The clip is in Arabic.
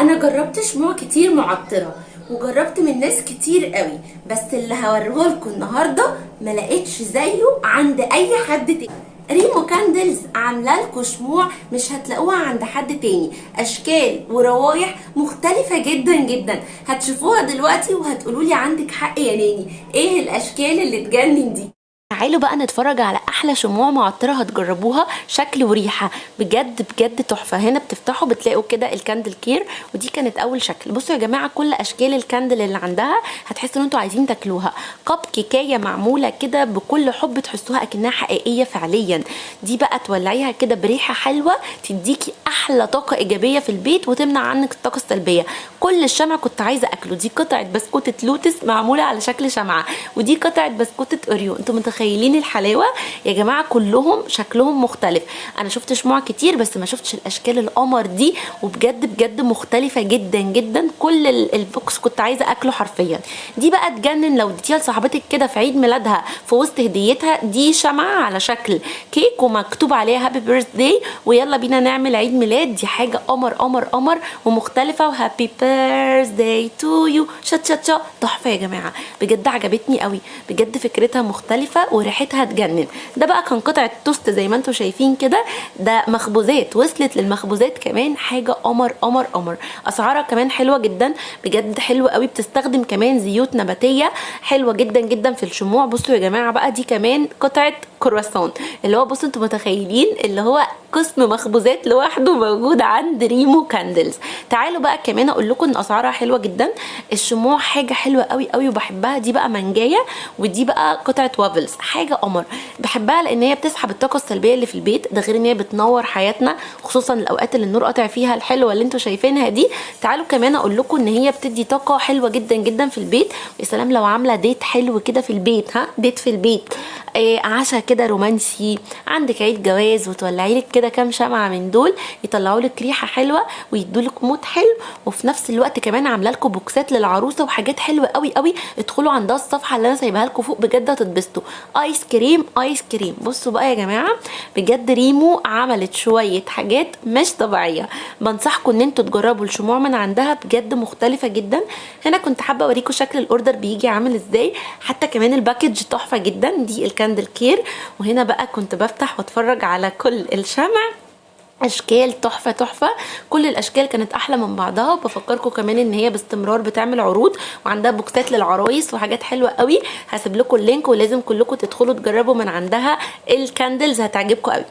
انا جربت شموع كتير معطره وجربت من ناس كتير قوي، بس اللي هوريه لكم النهارده ما لقيتش زيه عند اي حد تاني. ريمو كاندلز عامله لكم شموع مش هتلاقوها عند حد تاني، اشكال وروايح مختلفه جدا جدا. هتشوفوها دلوقتي وهتقولوا لي عندك حق يا ناني، ايه الاشكال اللي تجنن دي؟ تعالوا بقى نتفرج على احلى شموع معطره هتجربوها، شكل وريحه بجد بجد تحفه. هنا بتفتحوا بتلاقوا كده الكاندل كير، ودي كانت اول شكل. بصوا يا جماعه كل اشكال الكاندل اللي عندها هتحسوا ان انتوا عايزين تاكلوها. كب كيكايه معموله كده بكل حب، تحسوها اكنها حقيقيه فعليا. دي بقى تولعيها كده بريحه حلوه تديكي احلى طاقه ايجابيه في البيت وتمنع عنك الطاقه السلبيه. كل الشمع كنت عايزه اكله. دي قطعه بسكوته لوتس معموله على شكل شمعه، ودي قطعه بسكوته اوريو. انتوا متخيلين الحلاوه يا جماعه؟ كلهم شكلهم مختلف. انا شفت شموع كتير بس ما شفتش الاشكال القمر دي، وبجد بجد مختلفه جدا جدا. كل البوكس كنت عايزه اكله حرفيا. دي بقى تجنن لو اديتيها لصاحبتك كده في عيد ميلادها في وسط هديتها. دي شمعه على شكل كيك ومكتوب عليها هابي بيرث داي ويلا بينا نعمل عيد ميلاد. دي حاجه قمر قمر قمر ومختلفه، وهابي بيرث داي تو يو شات شات شات. تحفه يا جماعه، بجد عجبتني قوي. بجد فكرتها مختلفه وريحتها تجنن. ده بقى كان قطعه توست زي ما انتم شايفين كده. ده مخبوزات، وصلت للمخبوزات كمان. حاجه قمر قمر قمر. اسعارها كمان حلوه جدا، بجد حلوه قوي. بتستخدم كمان زيوت نباتيه حلوه جدا جدا في الشموع. بصوا يا جماعه بقى، دي كمان قطعه كرواسون، اللي هو بصوا انتم متخيلين اللي هو قسم مخبوزات لوحده موجود عند ريمو كاندلز. تعالوا بقى كمان اقول لكم ان اسعارها حلوه جدا. الشموع حاجه حلوه قوي قوي وبحبها. دي بقى منجايه، ودي بقى قطعه وافلز. حاجه قمر، بحبها لان هي بتسحب الطاقه السلبيه اللي في البيت. ده غير ان هي بتنور حياتنا، خصوصا الاوقات اللي النور قاطع فيها الحلوه اللي انتم شايفينها دي. تعالوا كمان اقول لكم ان هي بتدي طاقه حلوه جدا جدا في البيت. ويا سلام لو عامله ديت حلو كده في البيت، ديت في البيت، عشاء كده رومانسي، عندك عيد جواز، وتولعي لك كده كام شمعه من دول يطلعوا لك ريحه حلوه ويدوا لك مود حلو. وفي نفس الوقت كمان عامله لكم بوكسات للعروسه وحاجات حلوه قوي قوي. ادخلوا عندها الصفحه اللي انا سايبها لكم فوق، بجد هتتبسطوا. ايس كريم ايس كريم. بصوا بقى يا جماعه، بجد ريمو عملت شويه حاجات مش طبيعيه. بنصحكم ان انتوا تجربوا الشموع من عندها، بجد مختلفه جدا. هنا كنت حابه اوريكم شكل الاوردر بيجي عامل ازاي. حتى كمان الباكج تحفه جدا. دي الكاندل كير. وهنا بقى كنت بفتح واتفرج على كل الشمع، اشكال تحفه تحفه. كل الاشكال كانت احلى من بعضها. وبفكركم كمان ان هي باستمرار بتعمل عروض وعندها بوكسات للعرايس وحاجات حلوه قوي. هسيب لكم اللينك ولازم كلكم تدخلوا تجربوا من عندها الكاندلز، هتعجبكم قوي.